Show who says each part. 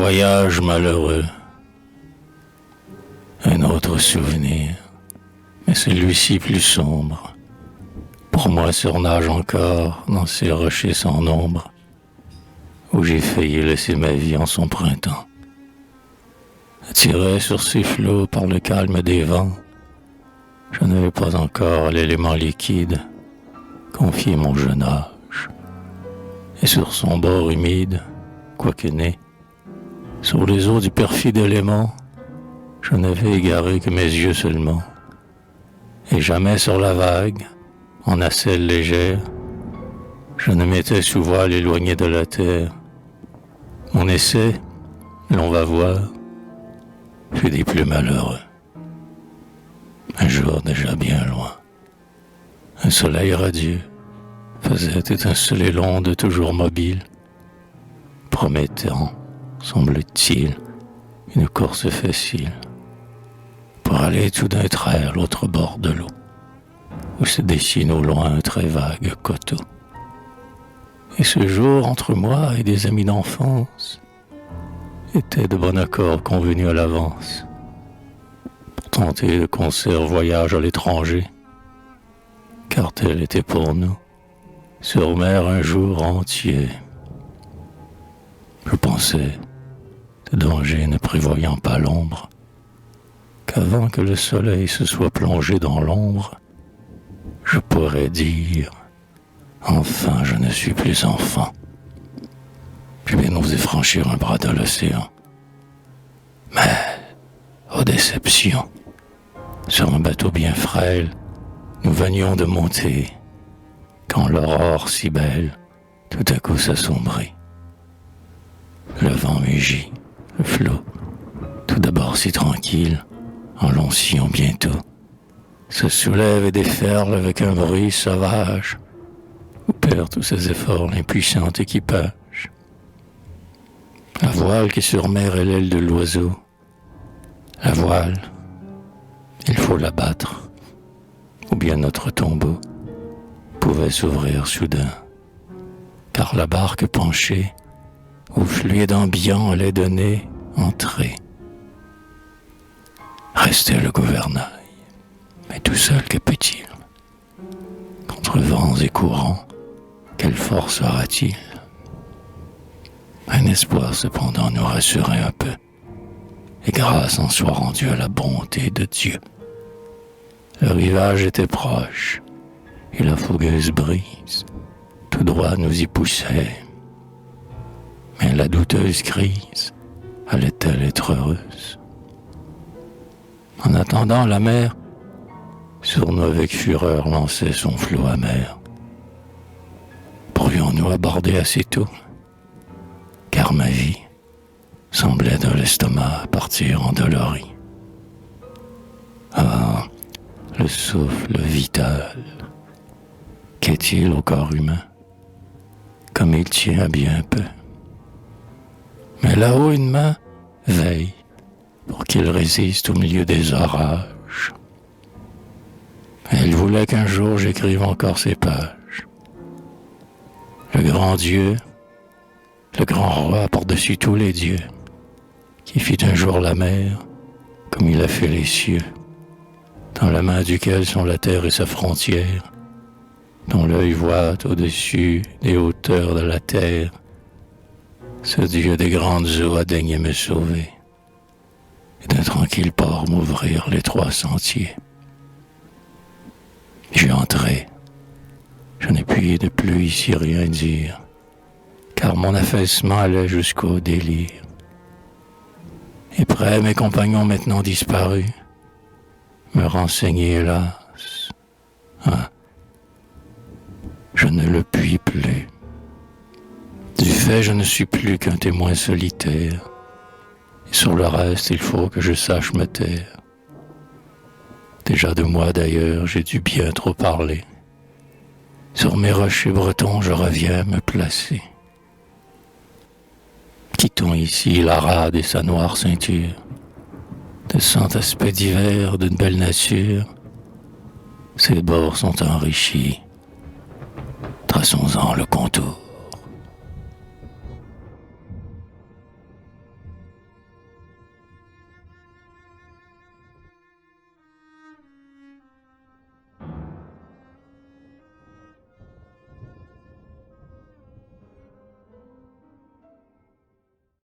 Speaker 1: voyage malheureux. Un autre souvenir, mais celui-ci plus sombre. Pour moi surnage encore dans ces rochers sans nombre, où j'ai failli laisser ma vie en son printemps. Attiré sur ces flots par le calme des vents, je n'avais pas encore à l'élément liquide confié mon jeune âge. Et sur son bord humide, quoique né, sur les eaux du perfide élément, je n'avais égaré que mes yeux seulement. Et jamais sur la vague, en nacelle légère, je ne m'étais sous voile éloigné de la terre. Mon essai, l'on va voir, fut des plus malheureux. Un jour déjà bien loin, un soleil radieux faisait étinceler l'onde toujours mobile, promettant, semble-t-il, une course facile, pour aller tout d'un trait à l'autre bord de l'eau, où se dessine au loin un très vague coteau. Et ce jour, entre moi et des amis d'enfance, était de bon accord convenu à l'avance, pour tenter de concert voyage à l'étranger, car tel était pour nous, sur mer un jour entier. Je pensais, de danger ne prévoyant pas l'ombre, qu'avant que le soleil se soit plongé dans l'ombre, je pourrais dire, enfin je ne suis plus enfant. Puis bien osé franchir un bras de l'océan. Mais, ô déception, sur un bateau bien frêle, nous venions de monter, quand l'aurore si belle, tout à coup s'assombrit. Le vent mugit, le flot, tout d'abord si tranquille, en long sillon bientôt, se soulève et déferle avec un bruit sauvage, où perd tous ses efforts l'impuissant équipage. La voile qui sur mer est l'aile de l'oiseau. La voile, il faut la battre, ou bien notre tombeau pouvait s'ouvrir soudain, car la barque penchée, au fluide ambiant allait donner entrée. Restait le gouvernail, mais tout seul que peut-il? Contre vents et courants, quelle force aura-t-il? Un espoir cependant nous rassurait un peu, et grâce en soit rendue à la bonté de Dieu. Le rivage était proche, et la fougueuse brise, tout droit nous y poussait. Mais la douteuse crise, allait-elle être heureuse? En attendant, la mer, sur nous avec fureur, lançait son flot amer. Pourrions-nous aborder assez tôt? Car ma vie semblait de l'estomac partir endolori. Ah, le souffle vital, qu'est-il au corps humain, comme il tient bien peu. Mais là-haut une main veille pour qu'il résiste au milieu des orages. Elle voulait qu'un jour j'écrive encore ces pages. Le grand Dieu, le grand roi par-dessus tous les dieux, qui fit un jour la mer comme il a fait les cieux, dans la main duquel sont la terre et sa frontière, dont l'œil voit au-dessus des hauteurs de la terre. Ce Dieu des grandes eaux a daigné me sauver, et d'un tranquille port m'ouvrir les trois sentiers. J'y entrai, je n'ai pu de plus ici rien dire, car mon affaissement allait jusqu'au délire. Et près mes compagnons maintenant disparus, me renseigner hélas, je ne le puis plus. Du fait, je ne suis plus qu'un témoin solitaire, et sur le reste, il faut que je sache me taire. Déjà de moi d'ailleurs, j'ai dû bien trop parler. Sur mes rochers bretons, je reviens me placer. Quittons ici la rade et sa noire ceinture, de cent aspects divers d'une belle nature. Ses bords sont enrichis, traçons-en le contour.